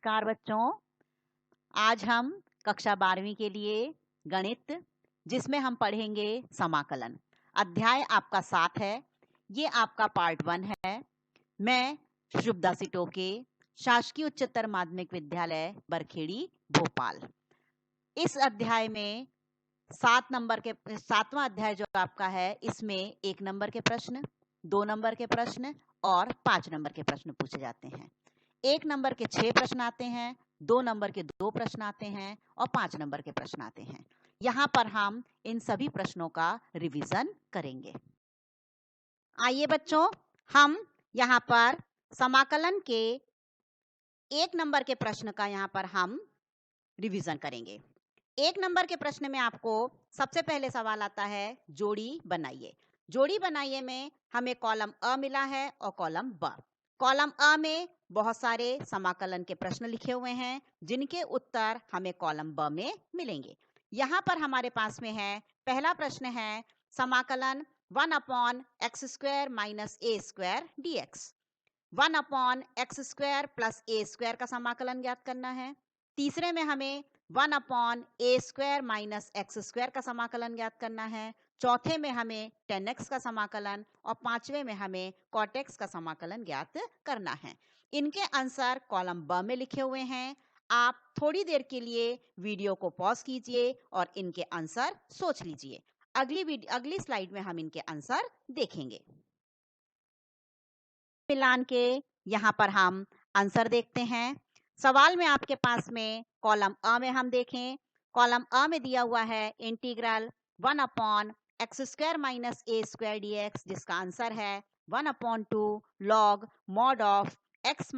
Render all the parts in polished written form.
नमस्कार बच्चों। आज हम कक्षा 12वीं के लिए गणित, जिसमें हम पढ़ेंगे समाकलन। अध्याय आपका 7 है। ये आपका पार्ट 1 है। मैं शुभदा सिटोके, शासकीय उच्चतर माध्यमिक विद्यालय बरखेड़ी भोपाल। इस अध्याय में 7वां अध्याय जो आपका है, इसमें 1 नंबर के प्रश्न, 2 नंबर के प्रश्न और 5 नंबर के प्रश्न पूछे जाते हैं। 1 नंबर के 6 प्रश्न आते हैं, 2 नंबर के 2 प्रश्न आते हैं और 5 नंबर के प्रश्न आते हैं। यहाँ पर हम इन सभी प्रश्नों का रिवीजन करेंगे। आइए बच्चों, हम यहाँ पर समाकलन के 1 नंबर के प्रश्न का यहाँ पर हम रिवीजन करेंगे। 1 नंबर के प्रश्न में आपको सबसे पहले सवाल आता है, जोड़ी बनाइए। जोड़ी बनाइए में हमें कॉलम अ मिला है और कॉलम ब। कॉलम अ में बहुत सारे समाकलन के प्रश्न लिखे हुए हैं, जिनके उत्तर हमें कॉलम ब में मिलेंगे। यहाँ पर हमारे पास में है, पहला प्रश्न है समाकलन 1/x² - a² dx। 1/x² + a² का समाकलन ज्ञात करना है। तीसरे में हमें 1/a² - x² का समाकलन ज्ञात करना है। चौथे में हमें tan x का समाकलन और 5वें में हमें cot x का समाकलन ज्ञात करना है। इनके आंसर कॉलम ब में लिखे हुए हैं। आप थोड़ी देर के लिए वीडियो को पॉज कीजिए और इनके आंसर सोच लीजिए। अगली स्लाइड में हम इनके आंसर देखेंगे। मिलान के यहाँ पर हम आंसर देखते हैं। सवाल में आपके पास में कॉलम अ में हम देखें, कॉलम अ में दिया हुआ है इंटीग्रल 1/x² - a² dx, जिसका आंसर है 1/2 log mod of x -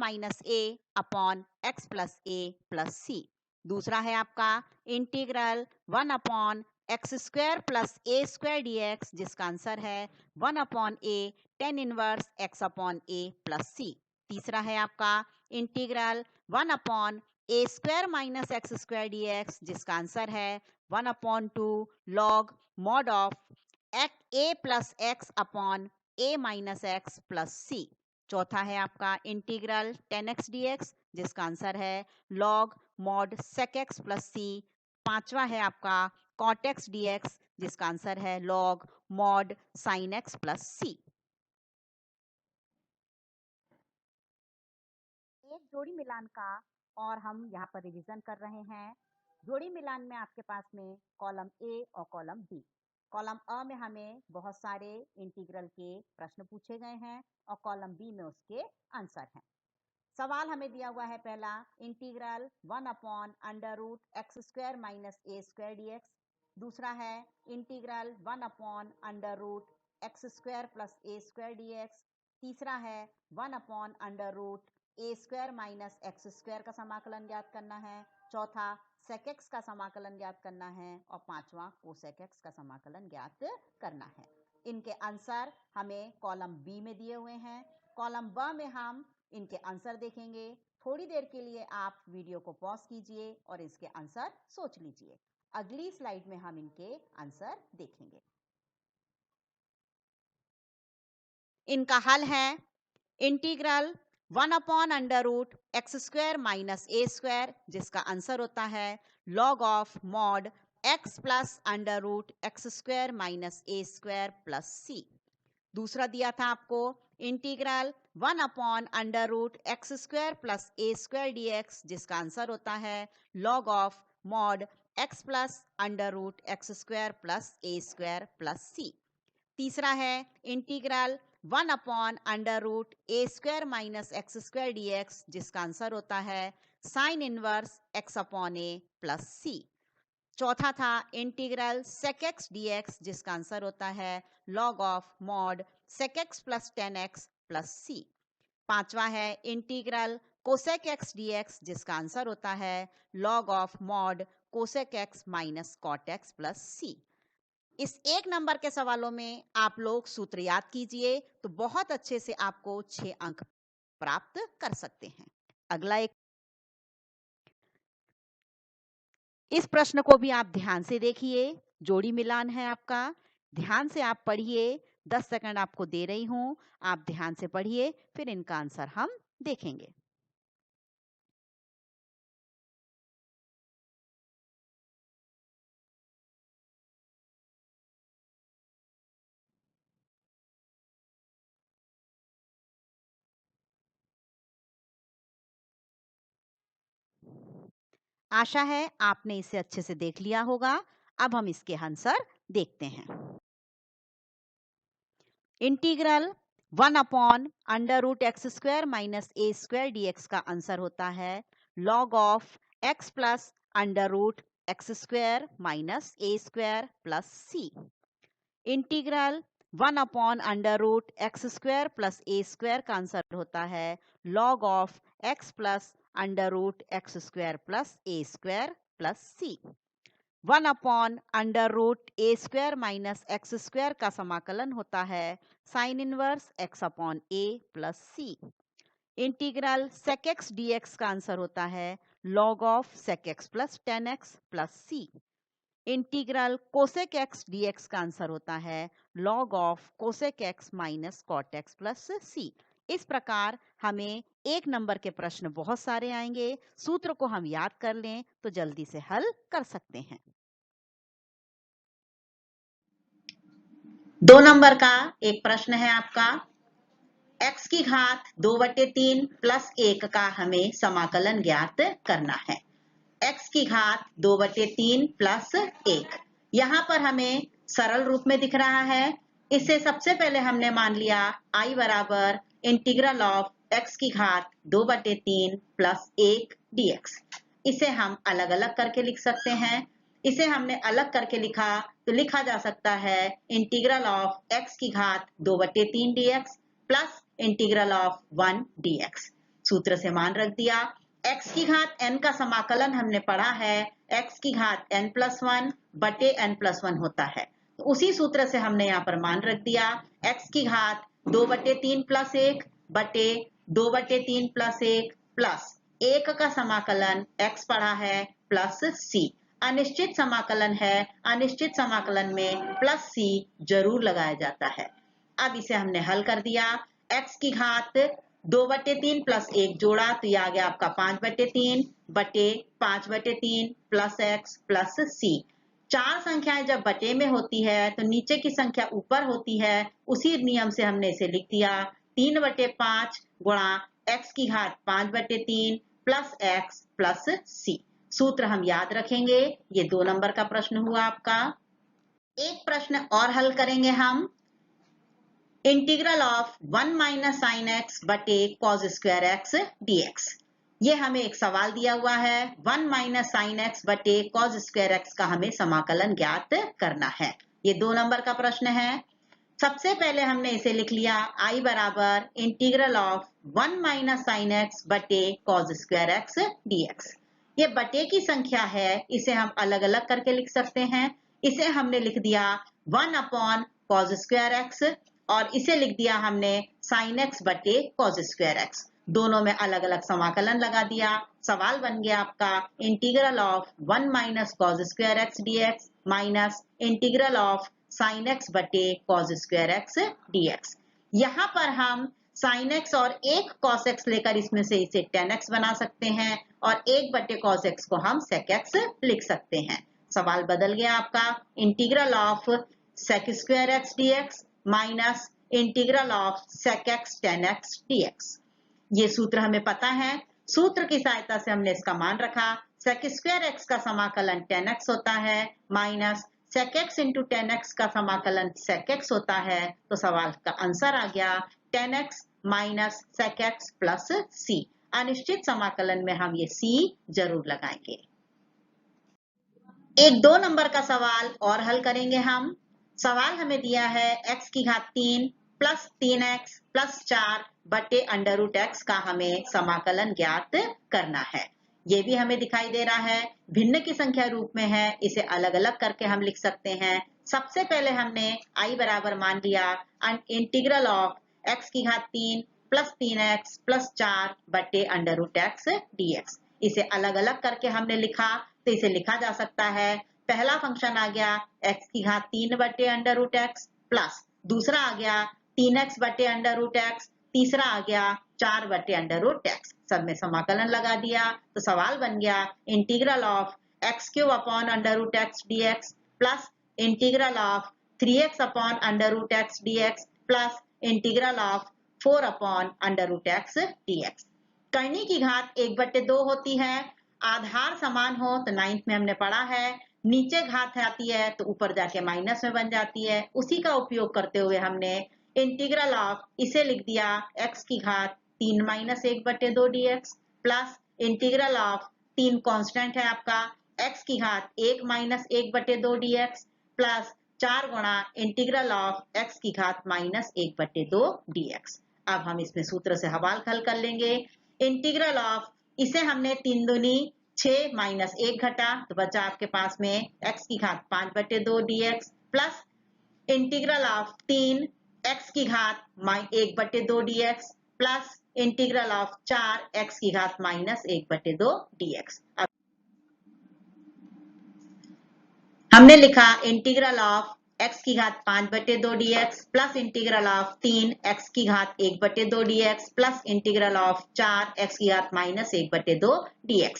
a upon x + a + c। दूसरा है आपका इंटीग्रल 1/x² + a² dx, जिसका आंसर है 1/a tan inverse x upon a + c। तीसरा है आपका इंटीग्रल 1/a² - x² dx, जिसका आंसर है 1/2 log mod of a + x upon a - x + c। चौथा है आपका इंटीग्रल tan x dx, जिसका आंसर है log mod sec x + c। पांचवा है आपका cot x dx, जिसका आंसर है log mod sin x + c। एक जोड़ी मिलान का और हम यहाँ पर रिवीजन कर रहे हैं। जोड़ी मिलान में आपके पास में कॉलम ए और कॉलम बी। कॉलम अ में हमें बहुत सारे इंटीग्रल के प्रश्न पूछे गए हैं और कॉलम बी में उसके आंसर हैं। सवाल हमें दिया हुआ है पहला, इंटीग्रल 1/√x² - a² dx। दूसरा है इंटीग्रल 1/√x² + a² dx। तीसरा है 1/√a² - x² का समाकलन ज्ञात करना है। चौथा sec x का समाकलन ज्ञात करना है और पांचवा cosec x का समाकलन ज्ञात करना है। इनके आंसर हमें कॉलम बी में दिए हुए हैं। कॉलम ब में हम इनके आंसर देखेंगे। थोड़ी देर के लिए आप वीडियो को पॉज कीजिए और इसके आंसर सोच लीजिए। अगली स्लाइड में हम इनके आंसर देखेंगे। इनका हल है इंटीग्रल 1/√x² - a², जिसका आंसर होता है log of mod x + √x² - a² + c। दूसरा दिया था आपको इंटीग्रल 1/√x² + a² dx, जिसका आंसर होता है log of mod x + √x² + a² + c। तीसरा है इंटीग्रल 1/√a² - x² dx, जिसका आंसर होता है sin inverse x upon a + c। चौथा था इंटीग्रल sec x dx, जिसका आंसर होता है log of mod sec x + tan x + c। पांचवा है इंटीग्रल cosec x dx, जिसका आंसर होता है log of mod cosec x - cot x + c। इस 1 नंबर के सवालों में आप लोग सूत्र याद कीजिए तो बहुत अच्छे से आपको 6 अंक प्राप्त कर सकते हैं। अगला एक, इस प्रश्न को भी आप ध्यान से देखिए। जोड़ी मिलान है आपका, ध्यान से आप पढ़िए। 10 सेकंड आपको दे रही हूं, आप ध्यान से पढ़िए, फिर इनका आंसर हम देखेंगे। आशा है आपने इसे अच्छे से देख लिया होगा। अब हम इसके आंसर देखते हैं। Integral 1/√x² minus a² dx का आंसर होता है log of x plus √x² minus a² plus c। Integral 1/√x² plus a² का आंसर होता है log of x plus √x² plus a² plus c। 1/√a² minus x² का समाकलन होता है sine inverse x/a plus c। Integral sec x dx का answer होता है log of sec x plus tan x plus c। Integral cosec x dx का answer होता है log of cosec x minus cot x plus c। इस प्रकार हमें एक नंबर के प्रश्न बहुत सारे आएंगे। सूत्र को हम याद कर लें तो जल्दी से हल कर सकते हैं। 2 नंबर का एक प्रश्न है आपका। x की घात 2/3 प्लस 1 का हमें समाकलन ज्ञात करना है। x की घात 2/3 प्लस 1 यहाँ पर हमें सरल रूप में दिख रहा है। इससे सबसे पहले हमने मान लिया I बराबर इंटीग्रल ऑफ x की घात 2/3 प्लस 1 dx। इसे हम अलग अलग करके लिख सकते हैं। इसे हमने अलग करके लिखा तो लिखा जा सकता है इंटीग्रल ऑफ x की घात 2/3 dx plus integral of 1 dx। सूत्र से मान रख दिया। x की घात n का समाकलन हमने पढ़ा है x की घात n+1 बटे n+1 होता है। तो उसी सूत्र से हमने यहाँ पर मान रख दिया x की घात 2/3 प्लस 1 बटे 2/3 प्लस 1 प्लस 1 का समाकलन x पढ़ा है प्लस c। अनिश्चित समाकलन है, अनिश्चित समाकलन में प्लस c जरूर लगाया जाता है। अब इसे हमने हल कर दिया। x की घात 2/3 प्लस 1 जोड़ा तो यह आ गया आपका 5/3 बटे 5/3 प्लस x प्लस c। चार संख्याएं जब बटे में होती है तो नीचे की संख्या ऊपर होती है। उसी नियम से हमने इसे लिख दिया 3/5 गुणा x की घात 5/3 प्लस x प्लस c। सूत्र हम याद रखेंगे। ये 2 नंबर का प्रश्न हुआ आपका। एक प्रश्न और हल करेंगे हम। Integral of 1 minus sine x बटे कॉस स्क्वायर एक्स dx। ये हमें एक सवाल दिया हुआ है 1 माइनस साइन एक्स बटे कॉस स्क्वायर एक्स का हमें समाकलन ज्ञात करना है। ये 2 नंबर का प्रश्न है। सबसे पहले हमने इसे लिख लिया I बराबर integral of 1 minus sine x बटे कॉस स्क्वायर एक्स dx। ये बटे की संख्या है, इसे हम अलग अलग करके लिख सकते हैं। इसे हमने लिख दिया 1 कॉस स्क्वायर एक्स और इसे लिख दिया हमने साइन एक्स बटे कॉस स्क्वायर एक्स। दोनों में अलग अलग समाकलन लगा दिया। सवाल बन गया आपका integral of 1 minus cos square x dx minus integral of sine x बटे कॉस स्क्वायर एक्स dx। यहाँ पर हम साइन एक्स और एक कॉस एक्स लेकर इसमें से इसे tan x बना सकते हैं और 1 बटे कॉस एक्स को हम sec x लिख सकते हैं। सवाल बदल गया आपका integral of sec square x dx minus integral of sec x tan x dx। ये सूत्र हमें पता है। सूत्र की सहायता से हमने इसका मान रखा। sec स्क्वायर x का समाकलन tan x होता है minus sec x into tan x का समाकलन sec x होता है। तो सवाल का आंसर आ गया tan x minus sec x plus c। अनिश्चित समाकलन में हम ये c जरूर लगाएंगे। एक 2 नंबर का सवाल और हल करेंगे हम। सवाल हमें दिया है x की घात 3 प्लस 3x प्लस 4 बटे √x का हमें समाकलन ज्ञात करना है। ये भी हमें दिखाई दे रहा है भिन्न की संख्या रूप में है। इसे अलग अलग करके हम लिख सकते हैं। सबसे पहले हमने I बराबर मान लिया इंटीग्रल ऑफ x की घात 3 प्लस 3x प्लस 4 बटे √x dx। इसे अलग अलग करके हमने लिखा तो इसे लिखा जा सकता है पहला फंक्शन आ गया x की घात 3 बटे √x प्लस दूसरा आ गया 3x बटे √x, तीसरा आ गया 4 बटे √x। सब में समाकलन लगा दिया तो सवाल बन गया integral of x³ upon √x dx plus integral of 3x upon √x dx plus integral of 4 upon √x dx। करनी की घात 1/2 होती है। आधार समान हो तो 9th में हमने पढ़ा है, नीचे घात आती है तो ऊपर जाके माइनस में बन जाती है। उसी का उपयोग करते हुए हमने इंटीग्रल ऑफ इसे लिख दिया x की घात 3 minus 1/2 dx plus integral of 3 constant है आपका x की घात 1 माइनस 1/2 dx प्लस 4 गुणा इंटीग्रल ऑफ x की घात माइनस 1/2 dx। अब हम इसमें सूत्र से हवाल हल कर लेंगे। इंटीग्रल ऑफ इसे हमने 3 दूनी 6 माइनस 1 घटा तो बचा आपके पास में x की घात 5/2 dx plus integral of 3 x की घात 1/2 dx plus integral of 4 x की घात माइनस 1/2 dx। अब हमने लिखा इंटीग्रल ऑफ x की घात 5/2 dx plus integral of 3 x की घात 1/2 dx plus integral of 4 x की घात माइनस 1/2 dx।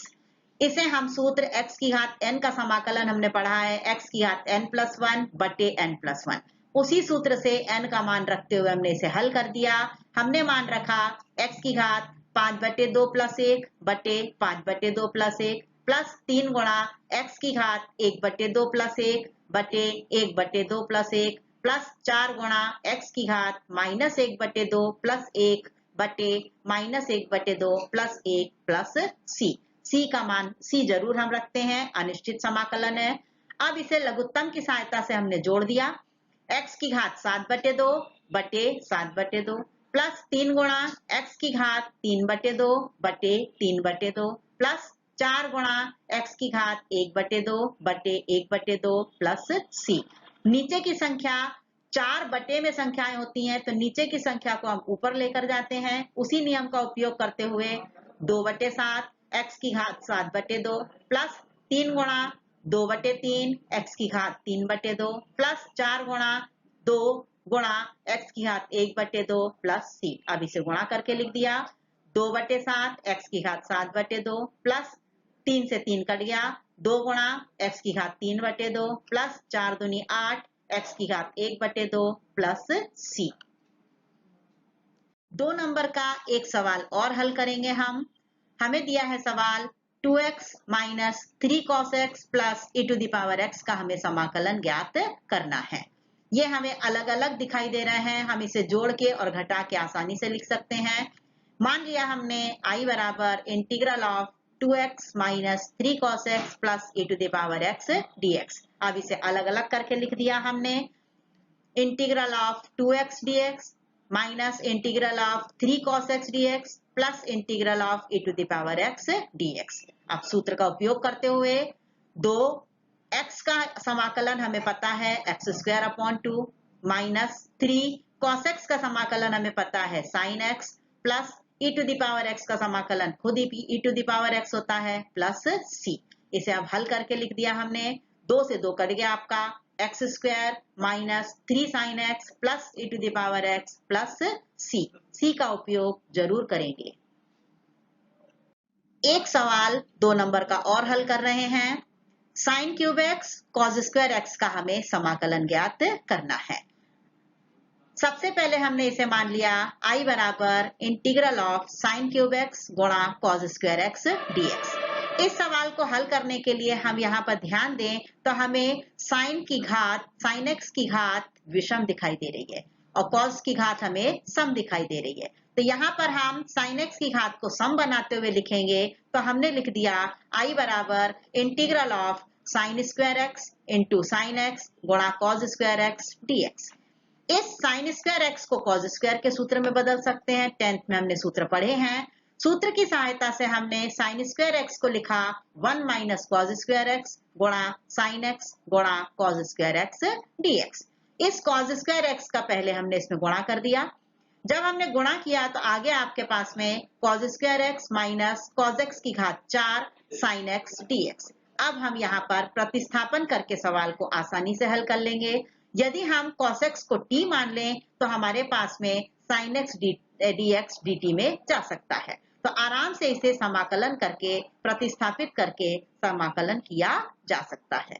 इसे हम सूत्र x की घात n का समाकलन हमने पढ़ा है x की घात n+1/n+1। उसी सूत्र से n का मान रखते हुए हमने इसे हल कर दिया। हमने मान रखा x की घात 5/2 + 1/5/2 + 1 प्लस 3 गुणा x की घात 1/2 + 1/1/2 + 1 प्लस 4 गुणा x की घात माइनस 1/2 + 1 माइनस 1/2 + 1 प्लस c का मान c जरूर हम रखते हैं, अनिश्चित समाकलन है। अब इसे लघुत्तम की सहायता से हमने जोड़ दिया। x की घात 7/2 बटे 7/2 प्लस 3 गुणा x की घात 3/2 बटे 3/2 प्लस 4 गुणा x की घात 1/2 बटे 1/2 प्लस c। नीचे की संख्या 4 बटे में संख्याएं होती हैं तो नीचे की संख्या को हम ऊपर लेकर जाते हैं। उसी नियम का उपयोग करते हुए 2/7 x की घात 7/2 प्लस 3 गुणा 2/3 x की घात 3/2 प्लस 4 गुणा 2 गुणा x की घात 1/2 प्लस c। अब इसे गुणा करके लिख दिया 2/7 x की घात 7/2 प्लस 3 से 3 कट गया 2 गुणा x की घात 3/2 प्लस 4 दूनी 8 x की घात 1/2 प्लस c। 2 नंबर का एक सवाल और हल करेंगे हम। हमें दिया है सवाल 2x minus 3 cos x plus e⁻x का हमें समाकलन ज्ञात करना है। ये हमें अलग अलग दिखाई दे रहे हैं, हम इसे जोड़ के और घटा के आसानी से लिख सकते हैं। मान लिया हमने i बराबर integral of 2x minus 3 cos x plus e⁻x dx। अब इसे अलग अलग करके लिख दिया हमने। Integral of 2x dx minus integral of 3 cos x dx plus integral of e⁻x dx। अब सूत्र का उपयोग करते हुए 2x का समाकलन हमें पता है x² माइनस 3 cos x का समाकलन हमें पता है sin x प्लस e⁻x का समाकलन खुद ही e⁻x होता है प्लस c। इसे अब हल करके लिख दिया हमने। 2 से 2 कट गया आपका x² minus 3 sin x plus e⁻x plus c का उपयोग जरूर करेंगे। एक सवाल 2 नंबर का और हल कर रहे हैं। sin³ cos² x का हमें समाकलन ज्ञात करना है। सबसे पहले हमने इसे मान लिया i बराबर इंटीग्रल ऑफ sin³ x गुणा cos² x dx। इस सवाल को हल करने के लिए हम यहाँ पर ध्यान दें तो हमें sin x की घात विषम दिखाई दे रही है और cos की घात हमें सम दिखाई दे रही है। तो यहाँ पर हम sin x की घात को सम बनाते हुए लिखेंगे तो हमने लिख दिया i बराबर integral of sin² x into sin x गुणा cos² x dx। इस sin² x को cos² के सूत्र में बदल सकते हैं, 10th में हमने सूत्र पढ़े हैं। सूत्र की सहायता से हमने sin² x को लिखा 1 माइनस cos² x गुणा sin x गुणा cos² x dx। इस cos² x का पहले हमने इसमें गुणा कर दिया। जब हमने गुणा किया तो आगे आपके पास में cos² x minus cos x की घात 4 sin x dx। अब हम यहाँ पर प्रतिस्थापन करके सवाल को आसानी से हल कर लेंगे। यदि हम cos x को t मान लें तो हमारे पास में sin x dx dt में जा सकता है। तो आराम से इसे समाकलन करके प्रतिस्थापित करके समाकलन किया जा सकता है।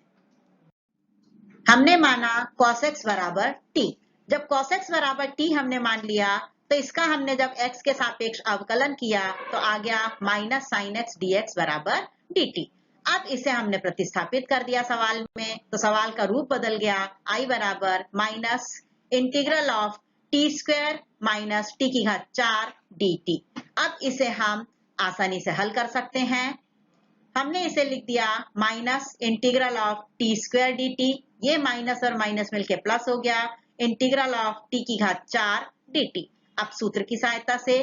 हमने माना cos x बराबर t। जब cos x बराबर t हमने मान लिया तो इसका हमने जब x के सापेक्ष अवकलन किया तो आ गया माइनस sin x dx बराबर dt। अब इसे हमने प्रतिस्थापित कर दिया सवाल में, तो सवाल का रूप बदल गया, I बराबर minus integral of T square minus T की घात 4 dt। अब इसे हम आसानी से हल कर सकते हैं। हमने इसे लिख दिया minus integral of T square dt, ये माइनस और माइनस मिलके प्लस हो गया, इंटीग्रल ऑफ टी की घात 4 dt। अब सूत्र की सहायता से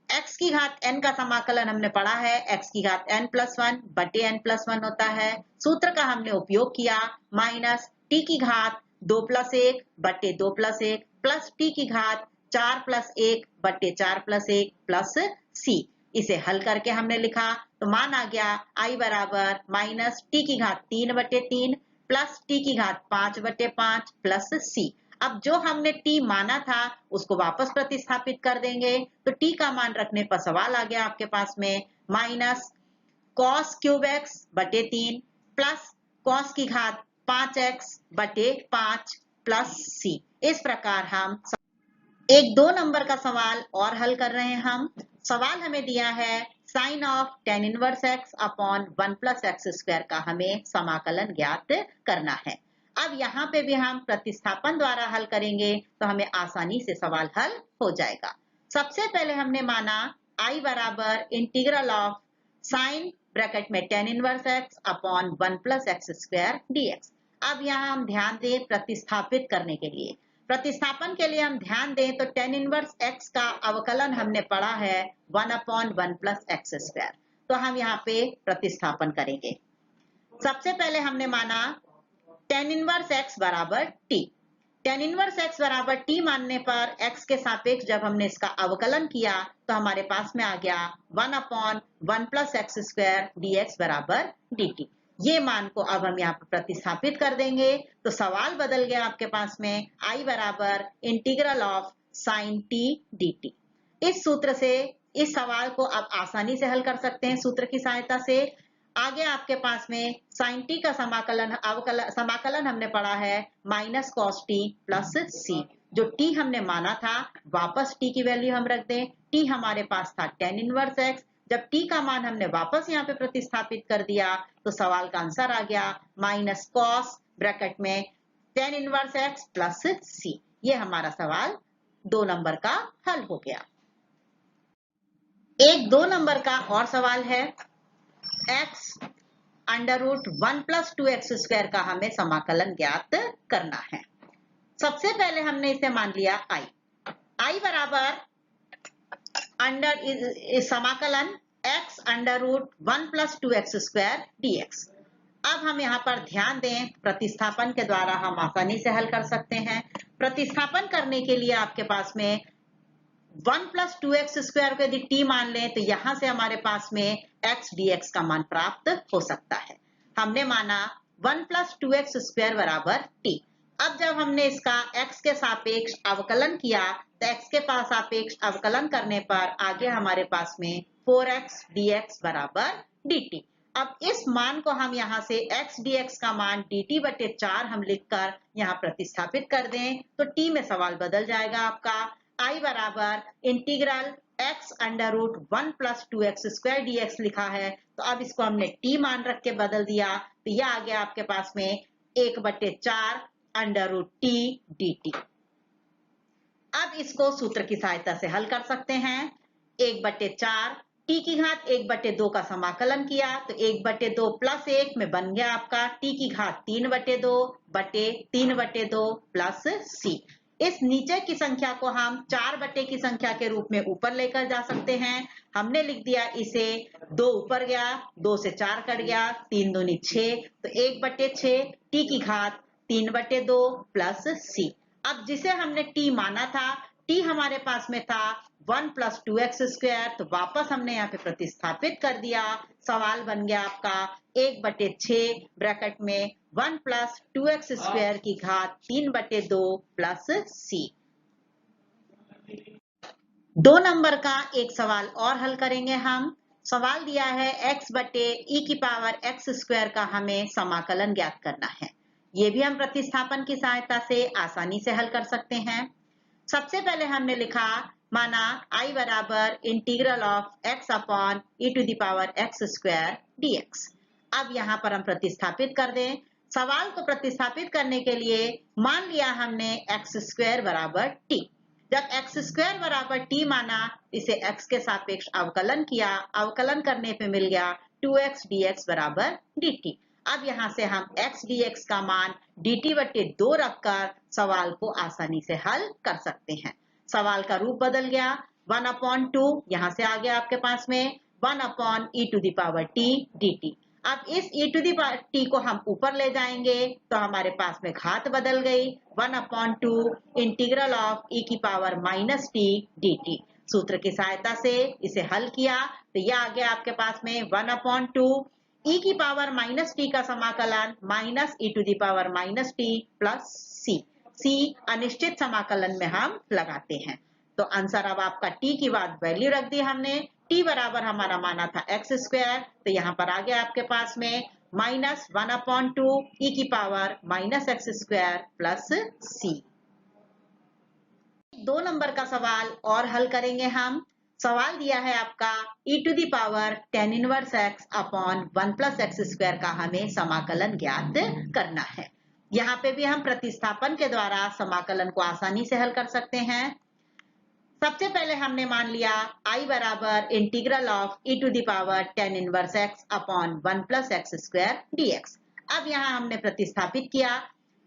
x की घात n का समाकलन हमने पढ़ा है, x की घात n प्लस 1 बटे n प्लस 1 होता है। सूत्र का हमने उपयोग किया, माइनस t की घात 2 प्लस 1 बटे 2 प्लस 1 प्लस t की घात 4 प्लस 1 बटे 4 प्लस 1 प्लस c। इसे हल करके हमने लिखा तो मान आ गया I बराबर माइनस t की घात 3 बटे 3 प्लस t की घात 5 बटे 5 प्लस c। अब जो हमने t माना था उसको वापस प्रतिस्थापित कर देंगे, तो t का मान रखने पर सवाल आ गया आपके पास में माइनस cos क्यूब x बटे 3 प्लस cos की घात 5x बटे 5 प्लस c। इस प्रकार हम एक 2 नंबर का सवाल और हल कर रहे हैं हम। सवाल हमें दिया है sine of tan inverse x upon 1 plus x square का हमें समाकलन ज्ञात करना है। अब यहाँ पे भी हम प्रतिस्थापन द्वारा हल करेंगे तो हमें आसानी से सवाल हल हो जाएगा। सबसे पहले हमने माना I बराबर इंटीग्रल ऑफ साइन ब्रैकेट में tan inverse x upon 1 plus x square dx। अब यहाँ हम ध्यान दें प्रतिस्थापित करने के लिए, प्रतिस्थापन के लिए हम ध्यान दें तो tan इनवर्स x का अवकलन हमने पढ़ा है 1 अपॉन 1 प्लस एक्स स्क्वायर, तो हम यहाँ पे प्रतिस्थापन करेंगे। सबसे पहले हमने माना tan इनवर्स x बराबर t। tan इनवर्स x बराबर t मानने पर x के सापेक्ष जब हमने इसका अवकलन किया तो हमारे पास में आ गया 1 upon 1 plus x square dx बराबर dt। ये मान को अब हम यहाँ पर प्रतिस्थापित कर देंगे तो सवाल बदल गया आपके पास में I बराबर integral of sine t dt। इस सूत्र से इस सवाल को अब आसानी से हल कर सकते हैं सूत्र की सहायता से। आगे आपके पास में साइन टी का समाकलन हमने पढ़ा है माइनस कॉस टी प्लस सी। जो टी हमने माना था वापस टी की वैल्यू हम रख दें, टी हमारे पास था tan इनवर्स एक्स, जब टी का मान हमने वापस यहाँ पे प्रतिस्थापित कर दिया तो सवाल का आंसर आ गया माइनस कॉस ब्रैकेट में tan इनवर्स एक्स प्लस सी। ये हमारा सवाल 2 नंबर का हल हो गया। एक 2 नंबर का और सवाल है, x under root 1 plus 2x square का हमें समाकलन ज्ञात करना है। सबसे पहले हमने इसे मान लिया I बराबर अंडर समाकलन x under root 1 plus 2x square dx। अब हम यहाँ पर ध्यान दें प्रतिस्थापन के द्वारा हम आसानी से हल कर सकते हैं। प्रतिस्थापन करने के लिए आपके पास में 1 प्लस 2x स्क्वायर को यदि t मान लें तो यहां से हमारे पास में x dx का मान प्राप्त हो सकता है। हमने माना 1 प्लस 2x स्क्वायर बराबर t। अब जब हमने इसका x के सापेक्ष अवकलन किया तो x के पास सापेक्ष अवकलन करने पर आगे हमारे पास में 4x dx बराबर dt। अब इस मान को हम यहाँ से x dx का मान dt बटे 4 हम लिखकर यहाँ प्रतिस्थापित कर दें तो t में सवाल बदल जाएगा आपका। I बराबर integral x under root 1 plus 2x square dx लिखा है, तो अब इसको हमने t मान रख के बदल दिया तो यह आ गया आपके पास में 1 बटे 4 अंडर रूट t dt। अब इसको सूत्र की सहायता से हल कर सकते हैं। 1 बटे 4 t की घात 1 बटे 2 का समाकलन किया तो 1 बटे 2 प्लस 1 में बन गया आपका t की घात 3 बटे 2 बटे 3 बटे 2 प्लस c। इस नीचे की संख्या को हम 4 बटे की संख्या के रूप में ऊपर लेकर जा सकते हैं। हमने लिख दिया इसे 2 ऊपर गया, 2 से 4 कट गया, 3 दूनी 6, तो 1 बटे 6 टी की घात 3 बटे 2 प्लस सी। अब जिसे हमने टी माना था, टी हमारे पास में था 1 प्लस 2x स्क्वायर, तो वापस हमने यहाँ पे प्रतिस्थापित कर दिया। सवाल बन गया आपका 1 बटे 6 ब्रैकेट में 1 प्लस 2x स्क्वायर की घात 3 बटे 2 प्लस सी। 2 नंबर का एक सवाल और हल करेंगे हम। सवाल दिया है x बटे e की पावर x स्क्वायर का हमें समाकलन ज्ञात करना है। ये भी हम प्रतिस्थापन की सहायता से आसानी से हल कर सकते हैं। सबसे पहले हमने लिखा माना I बराबर integral of x upon e to the power x square dx। अब यहाँ पर हम प्रतिस्थापित कर दें। सवाल को प्रतिस्थापित करने के लिए मान लिया हमने एक्स स्क्वायर बराबर टी। जब एक्स स्क्वायर बराबर टी माना, इसे एक्स के सापेक्ष अवकलन किया, अवकलन करने पे मिल गया 2x dx बराबर dt। अब यहाँ से हम x dx का मान dt बटे 2 रखकर सवाल को आसानी से हल कर सकते हैं। सवाल का रूप बदल गया, 1/2 यहाँ से आ गया आपके पास में 1/e⁻t dt। अब इस e⁻t को हम ऊपर ले जाएंगे तो हमारे पास में घात बदल गई, 1/2 इंटीग्रल ऑफ e⁻t dt। सूत्र की सहायता से इसे हल किया तो यह आ गया आपके पास में 1/2 e⁻t का समाकलन माइनस e⁻t प्लस c अनिश्चित समाकलन में हम लगाते हैं। तो आंसर अब आपका t की बाद वैल्यू रख दी हमने, t बराबर हमारा माना था एक्स स्क्वायर, तो यहाँ पर आ गया आपके पास में minus 1/2 e⁻−x² plus c। 2 number का सवाल और हल करेंगे हम। सवाल दिया है आपका e⁻tan 1x upon 1 plus x² का हमें समाकलन ज्ञात करना है। यहाँ पे भी हम प्रतिस्थापन के द्वारा समाकलन को आसानी से हल कर सकते हैं। सबसे पहले हमने मान लिया I बराबर integral of e⁻tan 1x upon 1 plus x² dx। अब यहाँ हमने प्रतिस्थापित किया,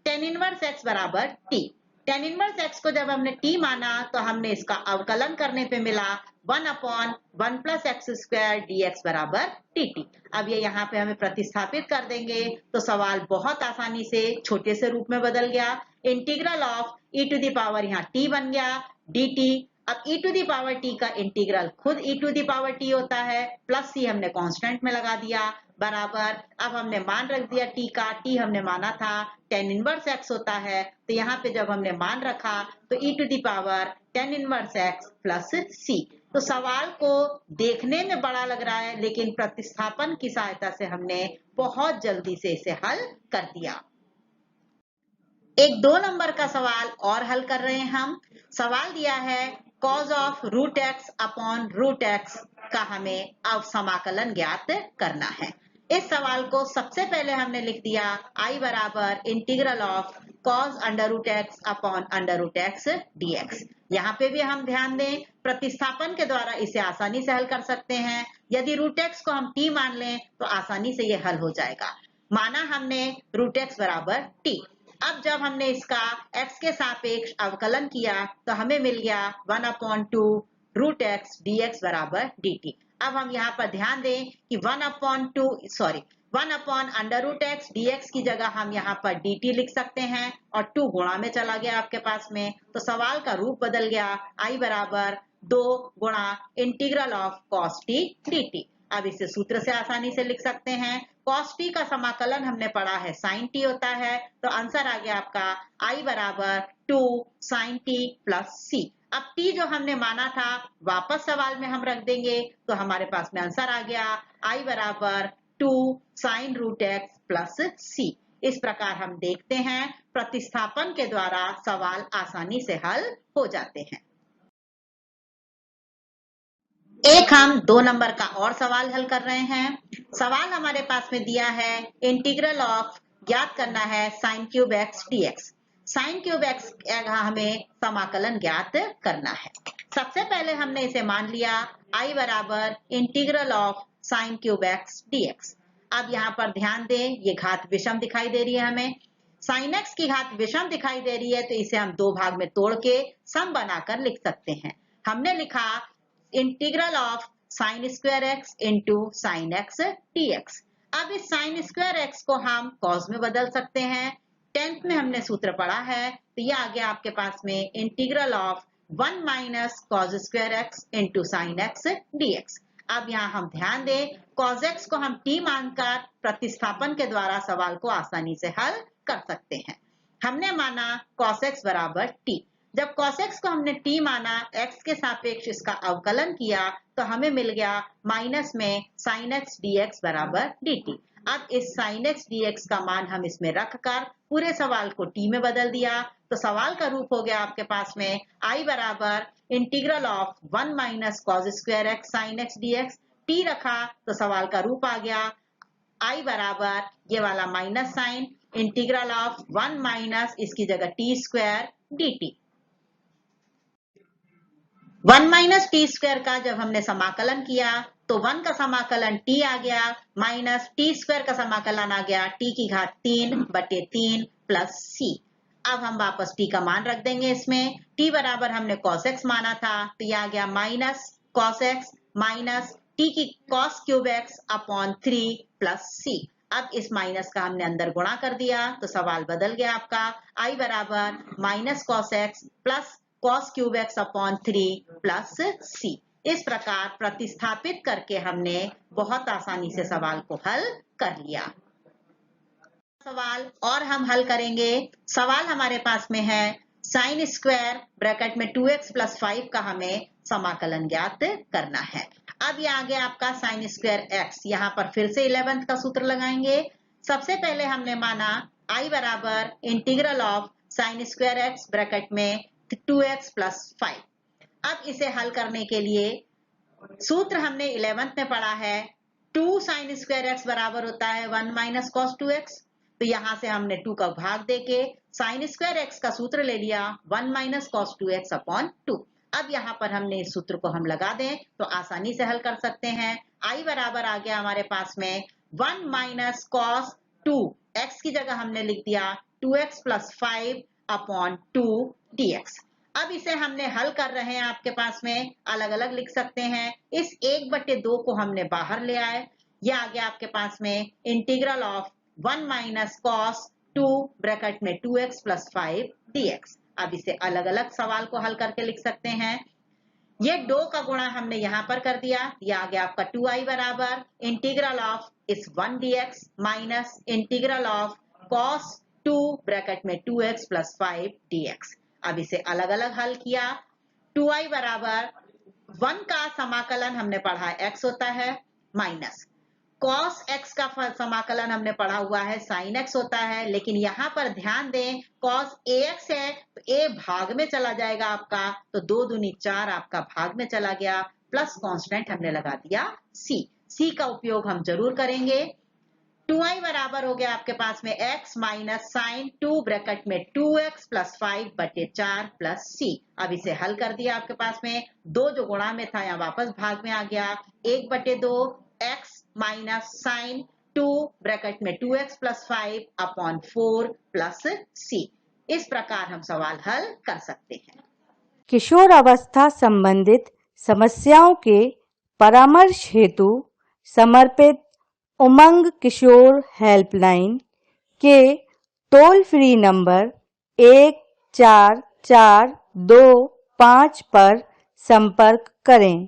tan 1x बराबर t। tan 1x को जब हमने t माना तो हमने इसका अवकलन करने पे मिला 1/1 प्लस x² dx बराबर dt। अब ये यहाँ पे हमें प्रतिस्थापित कर देंगे तो सवाल बहुत आसानी से छोटे से रूप में बदल गया। इंटीग्रल ऑफ यहाँ t बन गया dt। अब e⁻t का इंटीग्रल खुद e⁻t होता है, प्लस c हमने कांस्टेंट में लगा दिया बराबर। अब हमने मान रख दिया t का, t हमने माना था tan 1x होता है, तो यहाँ पे जब हमने मान रखा तो e⁻tan 1x प्लस c। तो सवाल को देखने में बड़ा लग रहा है, लेकिन प्रतिस्थापन की सहायता से हमने बहुत जल्दी से इसे हल कर दिया। एक 2 नंबर का सवाल और हल कर रहे हैं हम। सवाल दिया है cos of √x upon √x का हमें अब समाकलन ज्ञात करना है। इस सवाल को सबसे पहले हमने लिख दिया I बराबर integral of cos √x upon √x dx। यहाँ पे भी हम ध्यान दें, प्रतिस्थापन के द्वारा इसे आसानी से हल कर सकते हैं। यदि √x को हम t मान लें तो आसानी से ये हल हो जाएगा। माना हमने √x बराबर t। अब जब हमने इसका x के सापेक्ष अवकलन किया तो हमें मिल गया 1/2 √x dx बराबर dt। अब हम यहाँ पर ध्यान दें कि 1/√x dx की जगह हम यहाँ पर dt लिख सकते हैं और 2 गुणा में चला गया आपके पास में, तो सवाल का रूप बदल गया, I बराबर 2 गुणा integral of cos t dt। अब इसे सूत्र से आसानी से लिख सकते हैं, cos t का समाकलन हमने पढ़ा है sin t होता है, तो आंसर आ गया आपका I बराबर 2 sin t प्लस c। अब t जो हमने माना था वापस सवाल में हम रख देंगे तो हमारे पास में आंसर आ गया I बराबर 2 sin √x प्लस c। इस प्रकार हम देखते हैं प्रतिस्थापन के द्वारा सवाल आसानी से हल हो जाते हैं। एक हम 2 नंबर का और सवाल हल कर रहे हैं। सवाल हमारे पास में दिया है इंटीग्रल ऑफ ज्ञात करना है sin³ dx। sin³ का हमें समाकलन ज्ञात करना है। सबसे पहले हमने इसे मान लिया I बराबर इंटीग्रल ऑफ sin³ dx। अब यहाँ पर ध्यान दें, ये घात विषम दिखाई दे रही है, हमें sin x की घात विषम दिखाई दे रही है, तो इसे हम 2 भाग में तोड़ के सम बनाकर लिख सकते हैं। हमने लिखा integral of sin² into sin x dx। अब इस sin² को हम cos में बदल सकते हैं। 10th में हमने सूत्र पढ़ा है, तो यह आ गया आपके पास में integral of 1 minus cos² into sin x dx। अब यहाँ हम ध्यान दें, cos x को हम t मानकर प्रतिस्थापन के द्वारा सवाल को आसानी से हल कर सकते हैं। हमने माना cos x बराबर t। जब cos x को हमने t माना, x के सापेक्ष इसका अवकलन किया तो हमें मिल गया माइनस में sin x dx बराबर dt। अब इस sin x dx का मान हम इसमें रखकर पूरे सवाल को t में बदल दिया, तो सवाल का रूप हो गया आपके पास में I बराबर integral of 1 minus cos² x sin x dx। t रखा तो सवाल का रूप आ गया I बराबर ये वाला minus sine integral of 1 minus इसकी जगह T square dt। 1 minus T square का जब हमने समाकलन किया तो 1 का समाकलन t आ गया माइनस टी स्क्वायर का समाकलन आ गया t की घात 3/3 प्लस c। अब हम वापस t का मान रख देंगे इसमें। t बराबर हमने cos x माना था तो यह आ गया minus cos x minus t की cos cube x upon 3 plus c। अब इस माइनस का हमने अंदर गुणा कर दिया तो सवाल बदल गया आपका। I बराबर minus cos x plus cos cube x upon 3 plus c। इस प्रकार प्रतिस्थापित करके हमने बहुत आसानी से सवाल को हल कर लिया। सवाल और हम हल करेंगे। सवाल हमारे पास में है साइन स्क्वायर ब्रैकेट में 2x प्लस 5 का हमें समाकलन ज्ञात करना है। अब ये आ गया आपका साइन स्क्वायर x। यहाँ पर फिर से 11th का सूत्र लगाएंगे। सबसे पहले हमने माना I बराबर integral of sine square x bracket में 2x प्लस 5। अब इसे हल करने के लिए सूत्र हमने 11th में पढ़ा है 2 साइन स्क्वायर x बराबर होता है 1 माइनस कॉस 2x। तो यहां से हमने 2 का भाग देके साइन स्क्वायर x का सूत्र ले लिया 1 माइनस कॉस 2x अपॉन 2। अब यहाँ पर हमने इस सूत्र को हम लगा दें तो आसानी से हल कर सकते हैं। I बराबर आ गया हमारे पास में 1 माइनस कॉस 2 x की जगह हमने लिख दिया 2x प्लस 5 अपॉन 2 dx। अब इसे हमने हल कर रहे हैं आपके पास में अलग अलग लिख सकते हैं। इस 1/2 को हमने बाहर ले आए। यह आ गया आपके पास में integral of 1 minus cos 2 bracket में 2x प्लस 5 dx। अब इसे अलग अलग सवाल को हल करके लिख सकते हैं। ये 2 का गुणा हमने यहाँ पर कर दिया। यह आ गया आपका 2i बराबर इंटीग्रल ऑफ इस 1 dx minus integral of cos 2 bracket में 2x प्लस 5 dx। अब इसे अलग अलग हल किया। 2i बराबर 1 का समाकलन हमने पढ़ा x होता है माइनस cos x का समाकलन हमने पढ़ा हुआ है sin x होता है। लेकिन यहाँ पर ध्यान दें cos ax है तो a भाग में चला जाएगा आपका, तो 2 दूनी 4 आपका भाग में चला गया प्लस कांस्टेंट हमने लगा दिया c का उपयोग हम जरूर करेंगे। 2i बराबर हो गया आपके पास में x माइनस साइन 2 ब्रैकेट में 2x प्लस 5/4 प्लस c। अब इसे हल कर दिया आपके पास में 2 जो गुणा में था यहाँ वापस भाग में आ गया 1/2 x माइनस साइन 2 ब्रैकेट में 2x plus 5 upon 4 plus c। इस प्रकार हम सवाल हल कर सकते हैं। किशोर अवस्था संबंधित समस्याओं के परामर्श हेतु समर्पित उमंग किशोर हेल्पलाइन के टोल फ्री नंबर 144225 पर संपर्क करें।